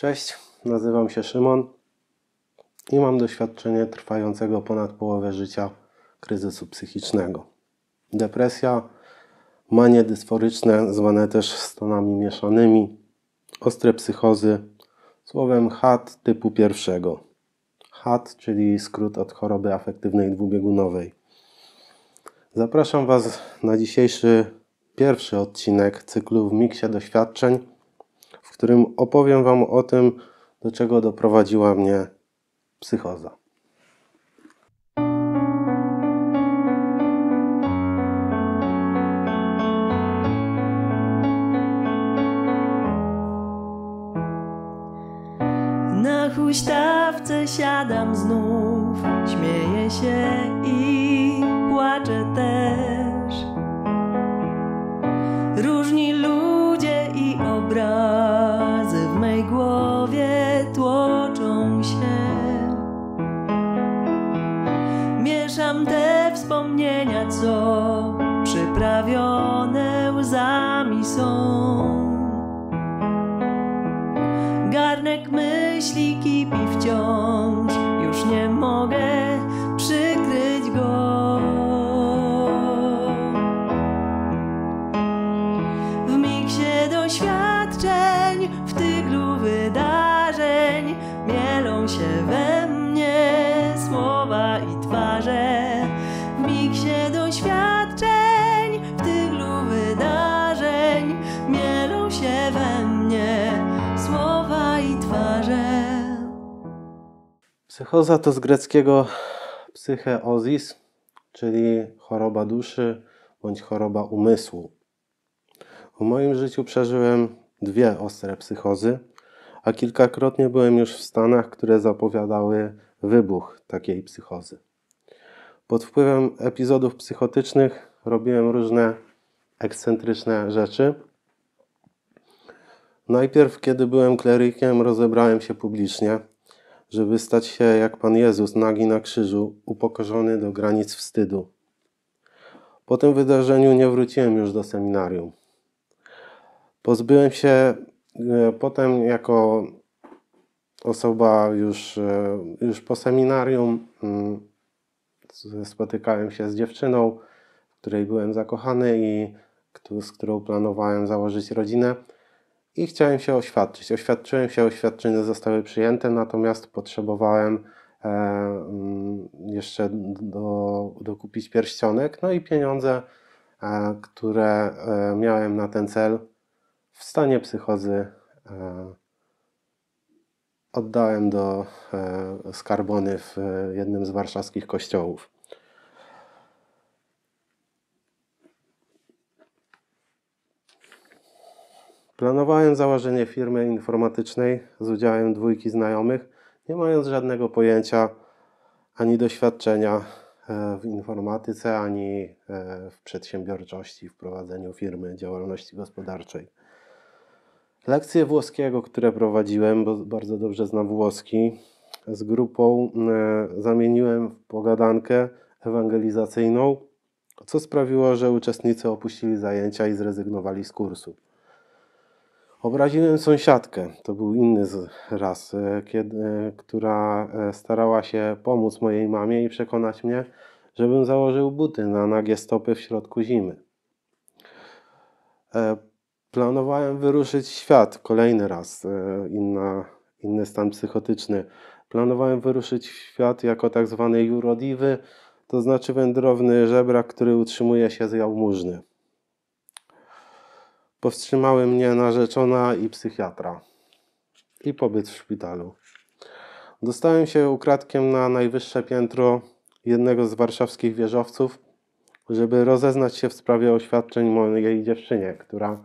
Cześć, nazywam się Szymon i mam doświadczenie trwającego ponad połowę życia kryzysu psychicznego. Depresja, manie dysforyczne, zwane też stanami mieszanymi, ostre psychozy, słowem HAD typu pierwszego. HAD, czyli skrót od choroby afektywnej dwubiegunowej. Zapraszam Was na dzisiejszy pierwszy odcinek cyklu w miksie doświadczeń, w którym opowiem Wam o tym, do czego doprowadziła mnie psychoza. Na huśtawce siadam znów, śmieję się i płaczę też. Różni ludzie i obrazy w mej głowie tłoczą się. Mieszam te wspomnienia, co przyprawione łzami są. Garnek myśli kipi wciąż, już nie mogę przykryć go. W miksie doświadczeń, w tyglu wydarzeń mielą się we mnie słowa i twarze. W miksie doświadczeń, w tyglu wydarzeń mielą się we mnie słowa i twarze. Psychoza to z greckiego psycheozis, czyli choroba duszy bądź choroba umysłu. W moim życiu przeżyłem dwie ostre psychozy, a kilkakrotnie byłem już w stanach, które zapowiadały wybuch takiej psychozy. Pod wpływem epizodów psychotycznych robiłem różne ekscentryczne rzeczy. Najpierw, kiedy byłem klerykiem, rozebrałem się publicznie, żeby stać się jak Pan Jezus nagi na krzyżu, upokorzony do granic wstydu. Po tym wydarzeniu nie wróciłem już do seminarium. Pozbyłem się potem jako osoba już po seminarium, spotykałem się z dziewczyną, w której byłem zakochany i z którą planowałem założyć rodzinę. I chciałem się oświadczyć. Oświadczyłem się, oświadczenia zostały przyjęte, natomiast potrzebowałem jeszcze dokupić pierścionek. No i pieniądze, które miałem na ten cel, w stanie psychozy oddałem do skarbony w jednym z warszawskich kościołów. Planowałem założenie firmy informatycznej z udziałem dwójki znajomych, nie mając żadnego pojęcia ani doświadczenia w informatyce, ani w przedsiębiorczości, w prowadzeniu firmy, działalności gospodarczej. Lekcje włoskiego, które prowadziłem, bo bardzo dobrze znam włoski, z grupą zamieniłem w pogadankę ewangelizacyjną, co sprawiło, że uczestnicy opuścili zajęcia i zrezygnowali z kursu. Obraziłem sąsiadkę, to był inny raz, która starała się pomóc mojej mamie i przekonać mnie, żebym założył buty na nagie stopy w środku zimy. Planowałem wyruszyć w świat, kolejny raz, inny stan psychotyczny. Planowałem wyruszyć w świat jako tak zwany jurodiwy, to znaczy wędrowny żebrak, który utrzymuje się z jałmużny. Powstrzymały mnie narzeczona i psychiatra. I pobyt w szpitalu. Dostałem się ukradkiem na najwyższe piętro jednego z warszawskich wieżowców, żeby rozeznać się w sprawie oświadczeń mojej dziewczynie, która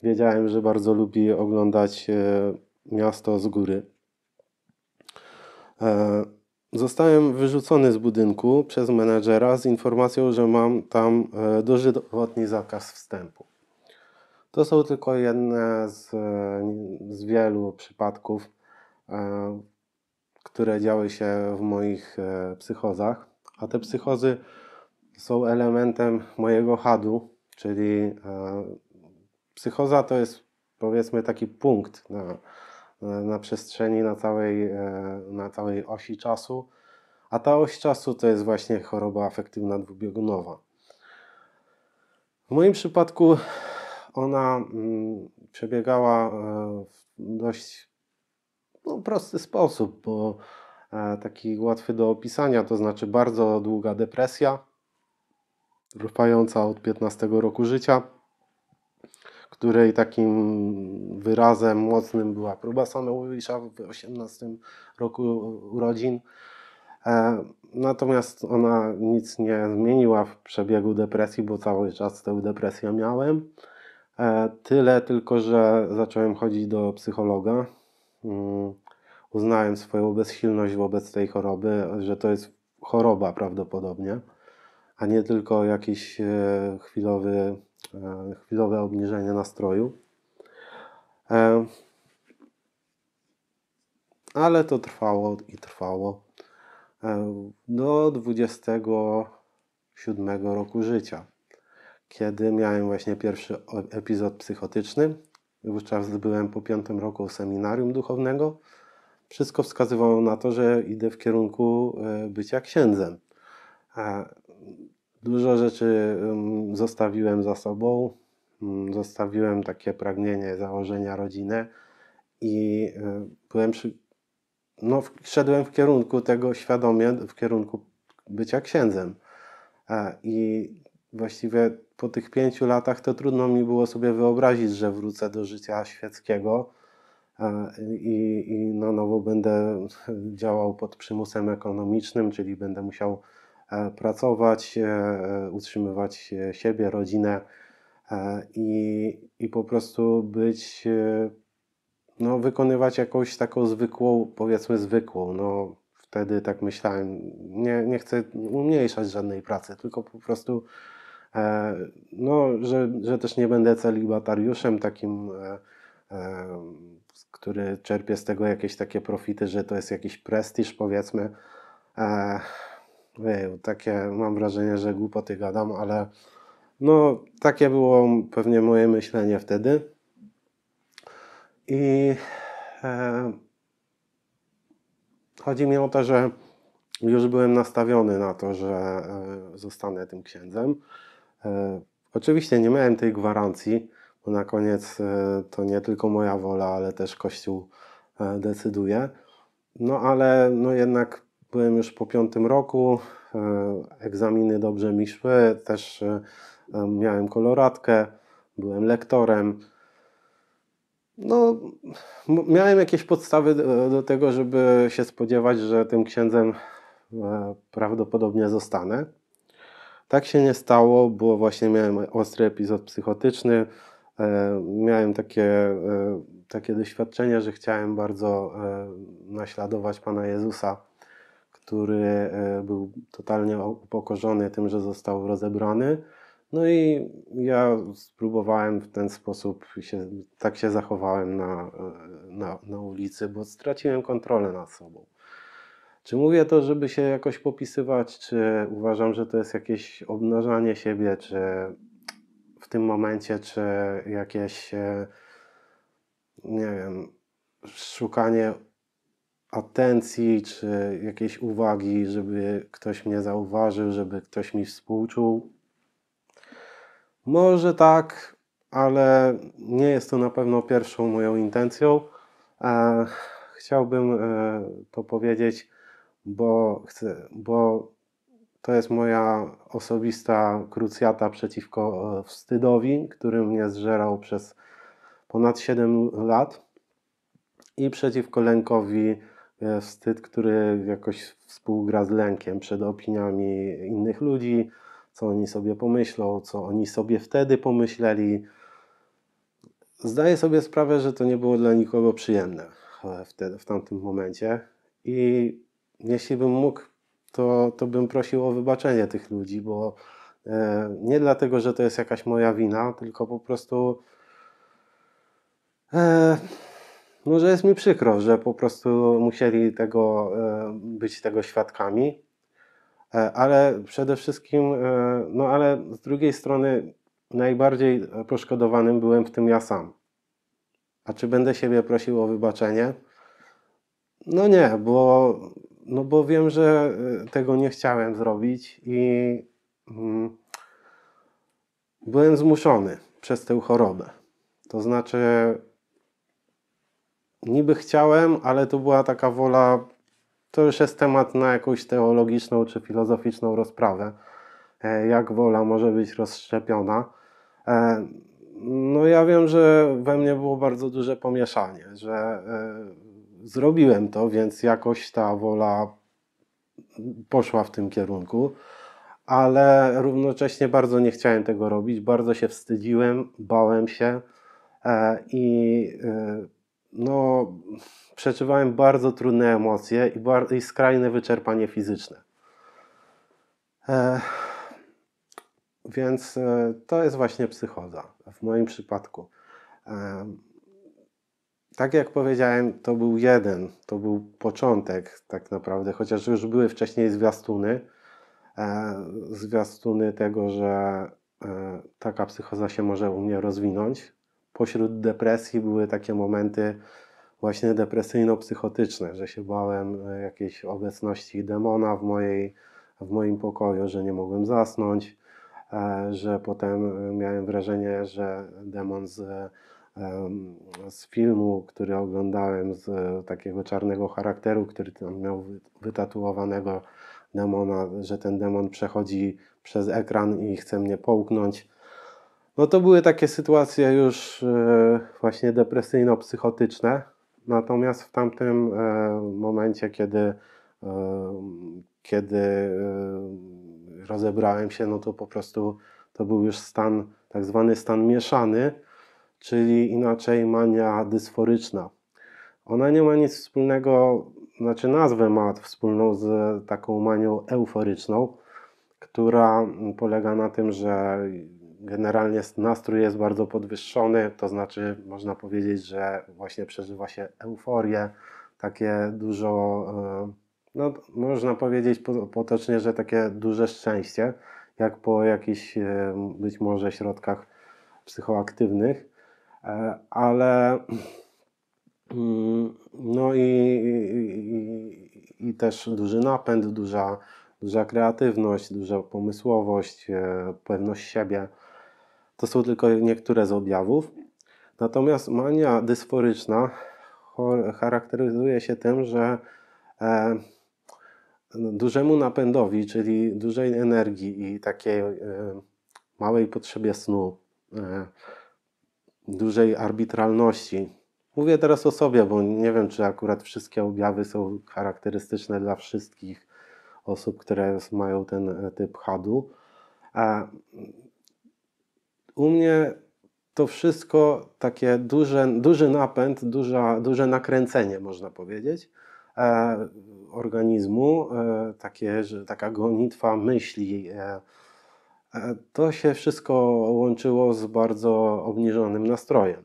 wiedziałem, że bardzo lubi oglądać miasto z góry. Zostałem wyrzucony z budynku przez menedżera z informacją, że mam tam dożywotni zakaz wstępu. To są tylko jedne z wielu przypadków, które działy się w moich psychozach, a te psychozy są elementem mojego HAD-u, czyli psychoza to jest, powiedzmy, taki punkt na przestrzeni, na całej osi czasu, a ta oś czasu to jest właśnie choroba afektywna dwubiegunowa. W moim przypadku ona przebiegała w dość prosty sposób, bo taki łatwy do opisania, to znaczy bardzo długa depresja, trwająca od 15 roku życia, której takim wyrazem mocnym była próba samobójcza w 18 roku urodzin. Natomiast ona nic nie zmieniła w przebiegu depresji, bo cały czas tę depresję miałem. Tyle tylko, że zacząłem chodzić do psychologa. Uznałem swoją bezsilność wobec tej choroby, że to jest choroba prawdopodobnie, a nie tylko jakieś chwilowe obniżenie nastroju. Ale to trwało i trwało do 27 roku życia, kiedy miałem właśnie pierwszy epizod psychotyczny. Wówczas byłem po 5 roku seminarium duchownego. Wszystko wskazywało na to, że idę w kierunku bycia księdzem. Dużo rzeczy zostawiłem za sobą. Zostawiłem takie pragnienie założenia rodziny i szedłem w kierunku tego świadomie, w kierunku bycia księdzem. I właściwie po tych 5 latach to trudno mi było sobie wyobrazić, że wrócę do życia świeckiego i na nowo będę działał pod przymusem ekonomicznym, czyli będę musiał pracować, utrzymywać siebie, rodzinę i po prostu wykonywać jakąś taką zwykłą, powiedzmy zwykłą. Wtedy tak myślałem, nie chcę umniejszać żadnej pracy, tylko po prostu że też nie będę celibatariuszem takim, który czerpie z tego jakieś takie profity, że to jest jakiś prestiż, powiedzmy. Takie mam wrażenie, że głupoty gadam, ale takie było pewnie moje myślenie wtedy. I chodzi mi o to, że już byłem nastawiony na to, że zostanę tym księdzem. Oczywiście nie miałem tej gwarancji, bo na koniec to nie tylko moja wola, ale też Kościół decyduje. Ale jednak byłem już po 5 roku, egzaminy dobrze mi szły, też miałem koloratkę, byłem lektorem. Miałem jakieś podstawy do tego, żeby się spodziewać, że tym księdzem prawdopodobnie zostanę. Tak się nie stało, bo właśnie miałem ostry epizod psychotyczny. Miałem takie doświadczenie, że chciałem bardzo naśladować Pana Jezusa, który był totalnie upokorzony tym, że został rozebrany. I ja spróbowałem w ten sposób, tak się zachowałem na ulicy, bo straciłem kontrolę nad sobą. Czy mówię to, żeby się jakoś popisywać, czy uważam, że to jest jakieś obnażanie siebie, czy w tym momencie, czy jakieś, nie wiem, szukanie atencji, czy jakiejś uwagi, żeby ktoś mnie zauważył, żeby ktoś mi współczuł. Może tak, ale nie jest to na pewno pierwszą moją intencją. Chciałbym to powiedzieć, bo to jest moja osobista krucjata przeciwko wstydowi, który mnie zżerał przez ponad 7 lat, i przeciwko lękowi, wstyd, który jakoś współgra z lękiem przed opiniami innych ludzi, co oni sobie pomyślą, co oni sobie wtedy pomyśleli. Zdaję sobie sprawę, że to nie było dla nikogo przyjemne w tamtym momencie i jeśli bym mógł, to bym prosił o wybaczenie tych ludzi, bo nie dlatego, że to jest jakaś moja wina, tylko po prostu że jest mi przykro, że po prostu musieli być tego świadkami, ale przede wszystkim, ale z drugiej strony najbardziej poszkodowanym byłem w tym ja sam. A czy będę siebie prosił o wybaczenie? No nie, bo wiem, że tego nie chciałem zrobić i byłem zmuszony przez tę chorobę. To znaczy, niby chciałem, ale to była taka wola, to już jest temat na jakąś teologiczną czy filozoficzną rozprawę, jak wola może być rozszczepiona. No ja wiem, że we mnie było bardzo duże pomieszanie, że zrobiłem to, więc jakoś ta wola poszła w tym kierunku, ale równocześnie bardzo nie chciałem tego robić, bardzo się wstydziłem, bałem się i no, przeżywałem bardzo trudne emocje i skrajne wyczerpanie fizyczne. Więc to jest właśnie psychoza w moim przypadku. Tak jak powiedziałem, to był początek tak naprawdę, chociaż już były wcześniej zwiastuny tego, że taka psychoza się może u mnie rozwinąć. Pośród depresji były takie momenty właśnie depresyjno-psychotyczne, że się bałem jakiejś obecności demona w moim pokoju, że nie mogłem zasnąć, że potem miałem wrażenie, że demon z filmu, który oglądałem, z takiego czarnego charakteru, który tam miał wytatuowanego demona, że ten demon przechodzi przez ekran i chce mnie połknąć. No to były takie sytuacje już właśnie depresyjno-psychotyczne. Natomiast w tamtym momencie, kiedy rozebrałem się, no to po prostu to był już tak zwany stan mieszany, czyli inaczej mania dysforyczna. Ona nie ma nic wspólnego, znaczy nazwę ma wspólną z taką manią euforyczną, która polega na tym, że generalnie nastrój jest bardzo podwyższony, to znaczy można powiedzieć, że właśnie przeżywa się euforię, takie dużo, no można powiedzieć potocznie, że takie duże szczęście, jak po jakichś być może środkach psychoaktywnych, ale no i też duży napęd, duża kreatywność, duża pomysłowość, pewność siebie. To są tylko niektóre z objawów. Natomiast mania dysforyczna charakteryzuje się tym, że dużemu napędowi, czyli dużej energii i takiej małej potrzebie snu, dużej arbitralności. Mówię teraz o sobie, bo nie wiem, czy akurat wszystkie objawy są charakterystyczne dla wszystkich osób, które mają ten typ HAD-u. U mnie to wszystko takie duży napęd, duże nakręcenie, można powiedzieć, organizmu, taka gonitwa myśli. To się wszystko łączyło z bardzo obniżonym nastrojem,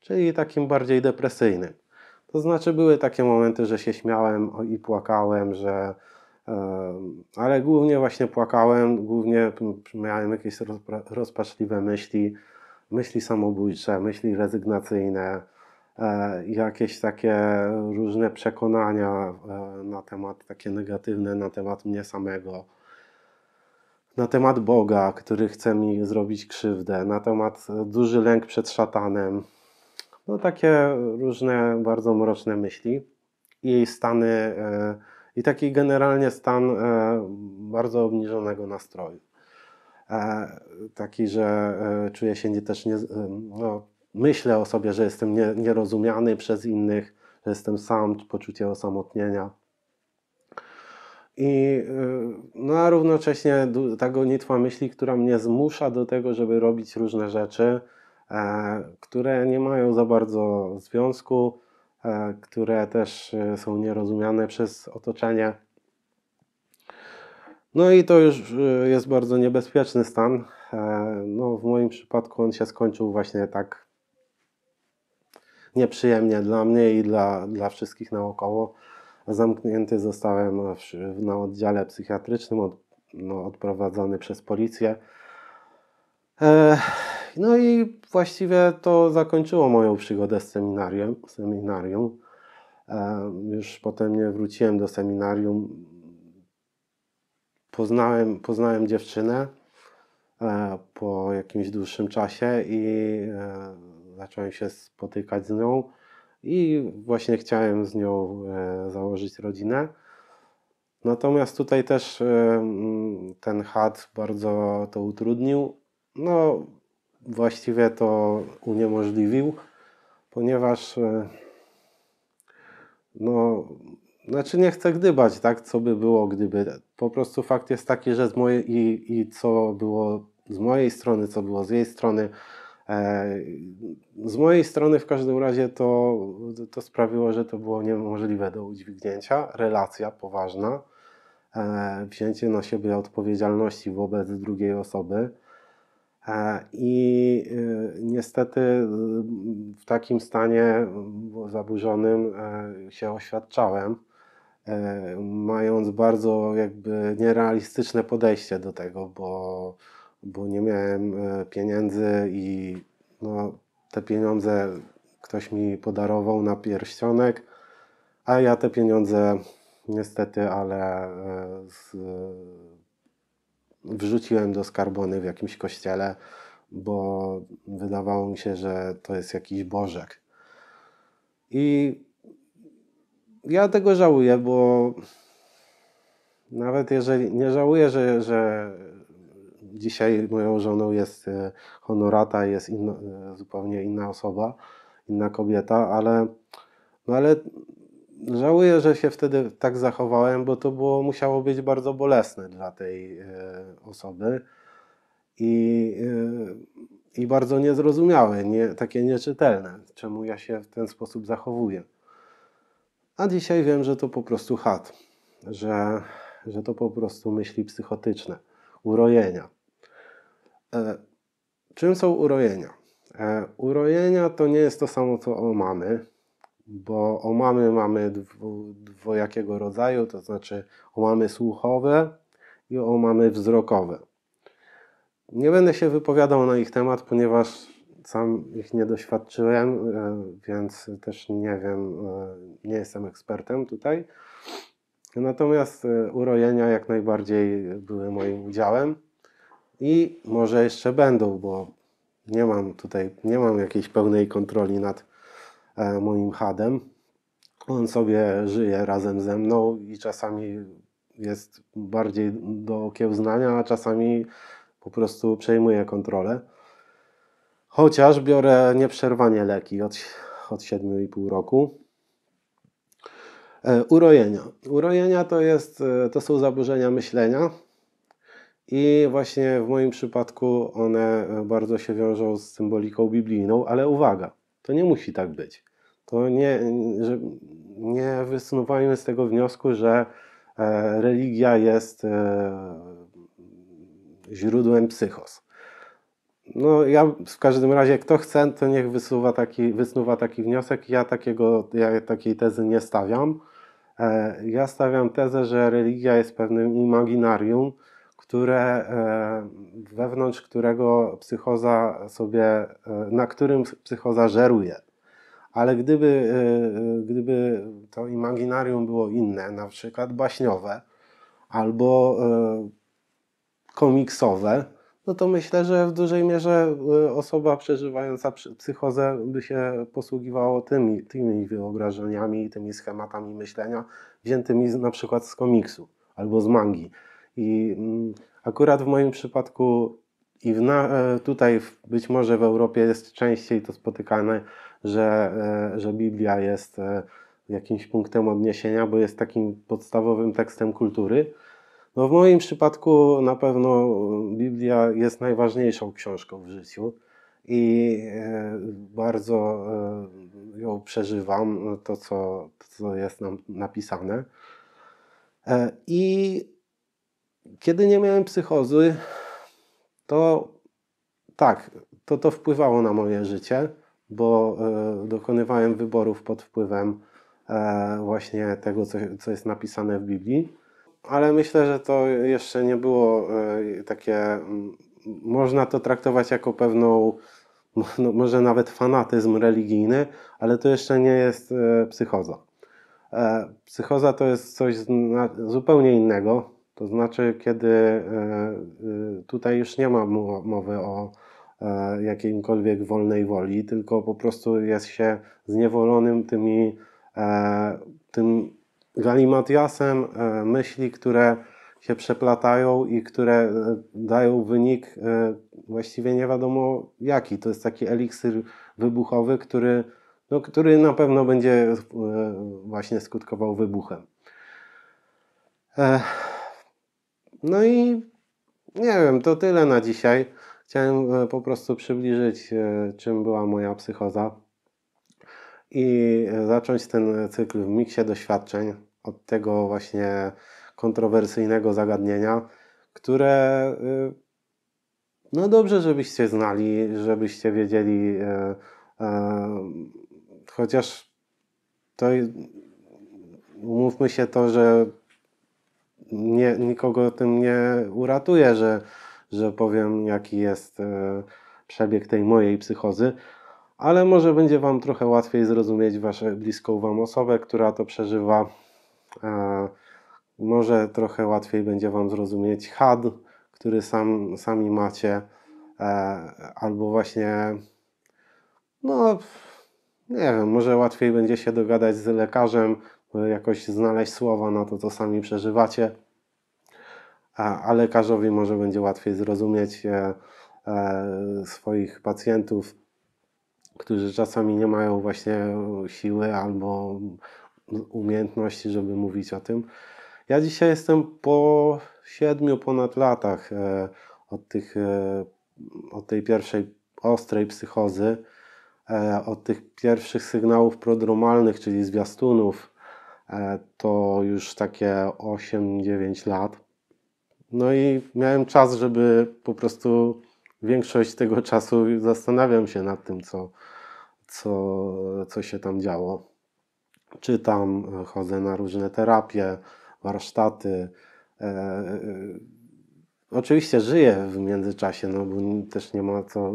czyli takim bardziej depresyjnym. To znaczy były takie momenty, że się śmiałem i płakałem, ale głównie właśnie płakałem, głównie miałem jakieś rozpaczliwe myśli samobójcze, myśli rezygnacyjne, jakieś takie różne przekonania na temat, takie negatywne na temat mnie samego, na temat Boga, który chce mi zrobić krzywdę, na temat duży lęk przed szatanem. No takie różne bardzo mroczne myśli i stany, i taki generalnie stan bardzo obniżonego nastroju. Taki, że czuję się myślę o sobie, że jestem nierozumiany przez innych, że jestem sam, poczucie osamotnienia. A równocześnie ta gonitwa myśli, która mnie zmusza do tego, żeby robić różne rzeczy, które nie mają za bardzo związku, które też są nierozumiane przez otoczenie. No i to już jest bardzo niebezpieczny stan. No, w moim przypadku on się skończył właśnie tak nieprzyjemnie dla mnie i dla wszystkich naokoło. Zamknięty zostałem na oddziale psychiatrycznym, odprowadzony przez policję. No i właściwie to zakończyło moją przygodę z seminarium. Już potem nie wróciłem do seminarium. Poznałem dziewczynę po jakimś dłuższym czasie i zacząłem się spotykać z nią i właśnie chciałem z nią założyć rodzinę. Natomiast tutaj też ten chat bardzo to utrudnił. No, właściwie to uniemożliwił, ponieważ no, znaczy nie chcę gdybać, tak, co by było, gdyby. Po prostu fakt jest taki, że co było z mojej strony, co było z jej strony. Z mojej strony w każdym razie to sprawiło, że to było niemożliwe do udźwignięcia. Relacja poważna, wzięcie na siebie odpowiedzialności wobec drugiej osoby. I niestety w takim stanie zaburzonym się oświadczałem, mając bardzo jakby nierealistyczne podejście do tego, bo nie miałem pieniędzy i no, te pieniądze ktoś mi podarował na pierścionek, a ja te pieniądze niestety, ale wrzuciłem do skarbony w jakimś kościele, bo wydawało mi się, że to jest jakiś bożek. I ja tego żałuję, bo nawet jeżeli nie żałuję, że dzisiaj moją żoną jest Honorata, jest zupełnie inna osoba, inna kobieta, ale żałuję, że się wtedy tak zachowałem, bo to musiało być bardzo bolesne dla tej osoby i bardzo niezrozumiałe, takie nieczytelne, czemu ja się w ten sposób zachowuję. A dzisiaj wiem, że to po prostu chat, że to po prostu myśli psychotyczne, urojenia. Czym są urojenia? Urojenia to nie jest to samo co omamy, bo omamy mamy dwojakiego rodzaju, to znaczy omamy słuchowe i omamy wzrokowe. Nie będę się wypowiadał na ich temat, ponieważ sam ich nie doświadczyłem, więc też nie wiem, nie jestem ekspertem tutaj. Natomiast urojenia jak najbardziej były moim udziałem i może jeszcze będą, bo nie mam jakiejś pełnej kontroli nad moim chadem. On sobie żyje razem ze mną i czasami jest bardziej do okiełznania, a czasami po prostu przejmuje kontrolę. Chociaż biorę nieprzerwanie leki od 7,5 roku. Urojenia. Urojenia to są zaburzenia myślenia i właśnie w moim przypadku one bardzo się wiążą z symboliką biblijną, ale uwaga, to nie musi tak być. To nie wysnuwajmy z tego wniosku, że religia jest źródłem psychos. No ja w każdym razie, kto chce, to niech wysnuwa taki wniosek. Ja takiej tezy nie stawiam. Ja stawiam tezę, że religia jest pewnym imaginarium, wewnątrz którego na którym psychoza żeruje. Ale gdyby to imaginarium było inne, na przykład baśniowe albo komiksowe, no to myślę, że w dużej mierze osoba przeżywająca psychozę by się posługiwała tymi wyobrażeniami, tymi schematami myślenia, wziętymi na przykład z komiksu albo z mangi. I akurat w moim przypadku tutaj być może w Europie jest częściej to spotykane, że Biblia jest jakimś punktem odniesienia, bo jest takim podstawowym tekstem kultury. No w moim przypadku na pewno Biblia jest najważniejszą książką w życiu i bardzo ją przeżywam, to co jest nam napisane. I kiedy nie miałem psychozy, to tak, to wpływało na moje życie, bo dokonywałem wyborów pod wpływem właśnie tego, co jest napisane w Biblii. Ale myślę, że to jeszcze nie było takie można to traktować jako pewną, no, może nawet fanatyzm religijny, ale to jeszcze nie jest psychoza. Psychoza to jest coś zupełnie innego, to znaczy kiedy tutaj już nie ma mowy o jakiejkolwiek wolnej woli, tylko po prostu jest się zniewolonym tym galimatiasem myśli, które się przeplatają i które dają wynik właściwie nie wiadomo jaki. To jest taki eliksir wybuchowy, który na pewno będzie właśnie skutkował wybuchem. No i nie wiem, to tyle na dzisiaj. Chciałem po prostu przybliżyć, czym była moja psychoza i zacząć ten cykl w miksie doświadczeń od tego właśnie kontrowersyjnego zagadnienia, które no dobrze, żebyście znali, żebyście wiedzieli, chociaż to umówmy się to, że nikogo tym nie uratuje, że powiem jaki jest przebieg tej mojej psychozy, ale może będzie Wam trochę łatwiej zrozumieć bliską Wam osobę, która to przeżywa. Może trochę łatwiej będzie Wam zrozumieć had, który sami macie, albo właśnie, no nie wiem, może łatwiej będzie się dogadać z lekarzem, jakoś znaleźć słowa na to, co sami przeżywacie, a lekarzowi może będzie łatwiej zrozumieć swoich pacjentów, którzy czasami nie mają właśnie siły albo umiejętności, żeby mówić o tym. Ja dzisiaj jestem po 7 ponad latach od tej pierwszej ostrej psychozy, od tych pierwszych sygnałów prodromalnych, czyli zwiastunów, to już takie 8-9 lat. No i miałem czas, żeby po prostu większość tego czasu zastanawiam się nad tym, co się tam działo. Czytam, chodzę na różne terapie, warsztaty. Oczywiście żyję w międzyczasie, no bo też nie ma co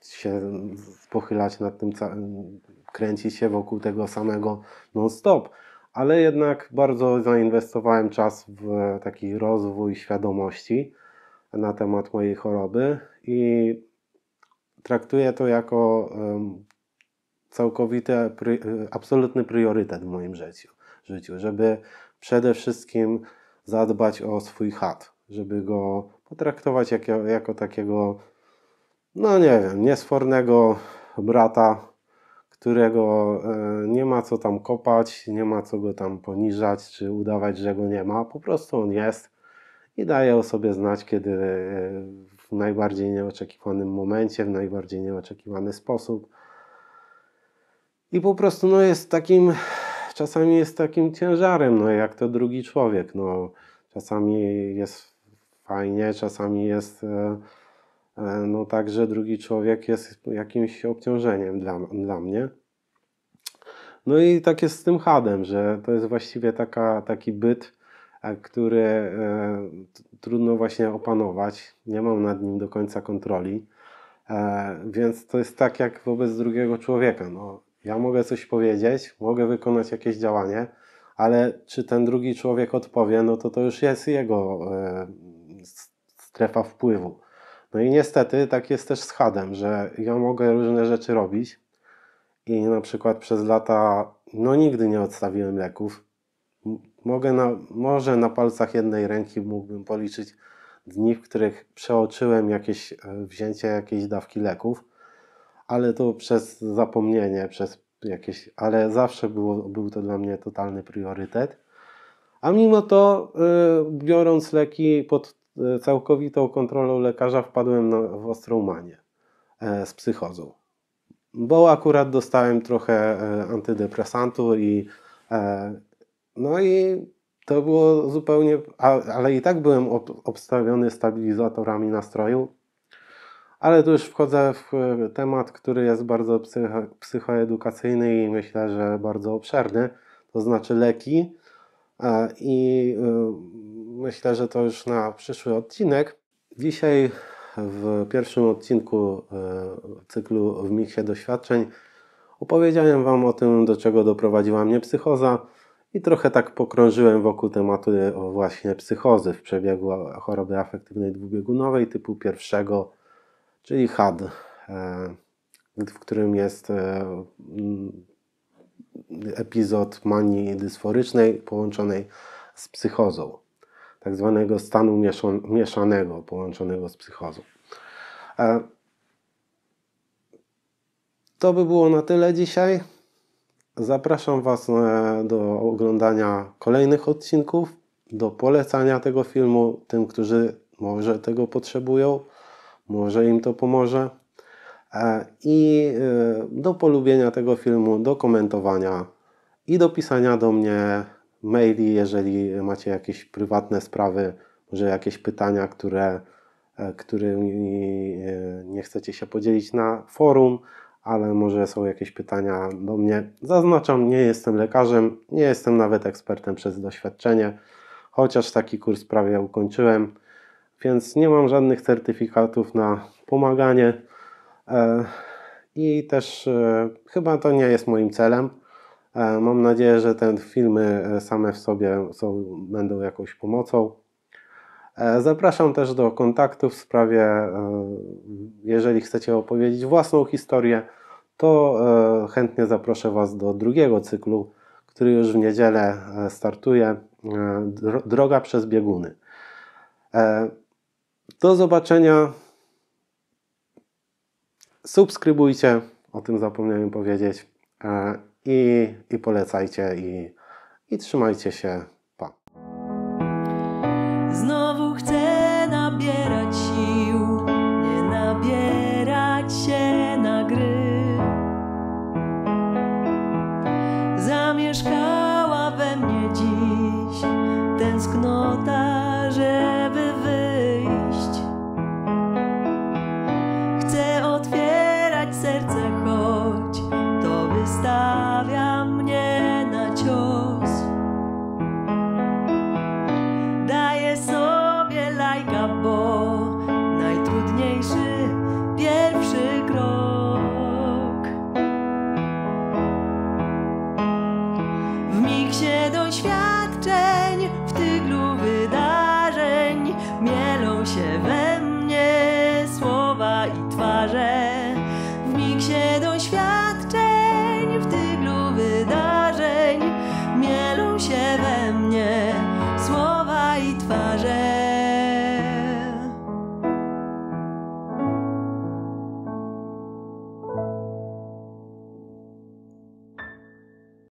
się pochylać nad tym, kręcić się wokół tego samego non-stop, ale jednak bardzo zainwestowałem czas w taki rozwój świadomości na temat mojej choroby i traktuję to jako całkowity, absolutny priorytet w moim życiu, żeby przede wszystkim zadbać o swój had, żeby go potraktować jako takiego, no nie wiem, niesfornego brata, którego nie ma co tam kopać, nie ma co go tam poniżać, czy udawać, że go nie ma. Po prostu on jest i daje o sobie znać, kiedy w najbardziej nieoczekiwanym momencie, w najbardziej nieoczekiwany sposób. I po prostu no czasami jest takim ciężarem, no jak to drugi człowiek. No, czasami jest fajnie, czasami jest no tak, że drugi człowiek jest jakimś obciążeniem dla mnie. No i tak jest z tym hadem, że to jest właściwie taki byt, który trudno właśnie opanować. Nie mam nad nim do końca kontroli. Więc to jest tak jak wobec drugiego człowieka. No, ja mogę coś powiedzieć, mogę wykonać jakieś działanie, ale czy ten drugi człowiek odpowie, no to już jest jego strefa wpływu. No i niestety tak jest też z hadem, że ja mogę różne rzeczy robić i na przykład przez lata no nigdy nie odstawiłem leków. Może na palcach jednej ręki mógłbym policzyć dni, w których przeoczyłem wzięcie jakiejś dawki leków, ale to przez zapomnienie, ale zawsze był to dla mnie totalny priorytet. A mimo to, biorąc leki pod całkowitą kontrolą lekarza, wpadłem w ostrą manię z psychozą. Bo akurat dostałem trochę antydepresantu no i to było zupełnie, ale i tak byłem obstawiony stabilizatorami nastroju, ale tu już wchodzę w temat, który jest bardzo psychoedukacyjny i myślę, że bardzo obszerny, to znaczy leki i myślę, że to już na przyszły odcinek. Dzisiaj w pierwszym odcinku cyklu W miksie doświadczeń opowiedziałem Wam o tym, do czego doprowadziła mnie psychoza i trochę tak pokrążyłem wokół tematu właśnie psychozy w przebiegu choroby afektywnej dwubiegunowej typu pierwszego, czyli HAD, w którym jest epizod manii dysforycznej połączonej z psychozą, tak zwanego stanu mieszanego połączonego z psychozą. To by było na tyle dzisiaj. Zapraszam Was do oglądania kolejnych odcinków, do polecania tego filmu tym, którzy może tego potrzebują, może im to pomoże, i do polubienia tego filmu, do komentowania i do pisania do mnie maili, jeżeli macie jakieś prywatne sprawy, może jakieś pytania, którymi nie chcecie się podzielić na forum, ale może są jakieś pytania do mnie. Zaznaczam, nie jestem lekarzem, nie jestem nawet ekspertem przez doświadczenie, chociaż taki kurs prawie ukończyłem, więc nie mam żadnych certyfikatów na pomaganie i też chyba to nie jest moim celem. Mam nadzieję, że te filmy same w sobie będą jakąś pomocą. Zapraszam też do kontaktu w sprawie, jeżeli chcecie opowiedzieć własną historię, to chętnie zaproszę Was do drugiego cyklu, który już w niedzielę startuje, Droga przez bieguny. Do zobaczenia. Subskrybujcie, o tym zapomniałem powiedzieć, i polecajcie i trzymajcie się. Pa. Znowu chcę nabierać sił, nie nabierać się na gry. Zamieszkała we mnie dziś tęsknota, żeby wyjść. Chcę otwierać serce, choć to wystawia mnie na cios. Daję sobie lajka, bo najtrudniejszy pierwszy krok. W miksie doświadczeń, w tyglu wydarzeń mielą się we mnie słowa i twarze. W miksie doświadczeń, w tyglu wydarzeń mielą się we mnie słowa i twarze.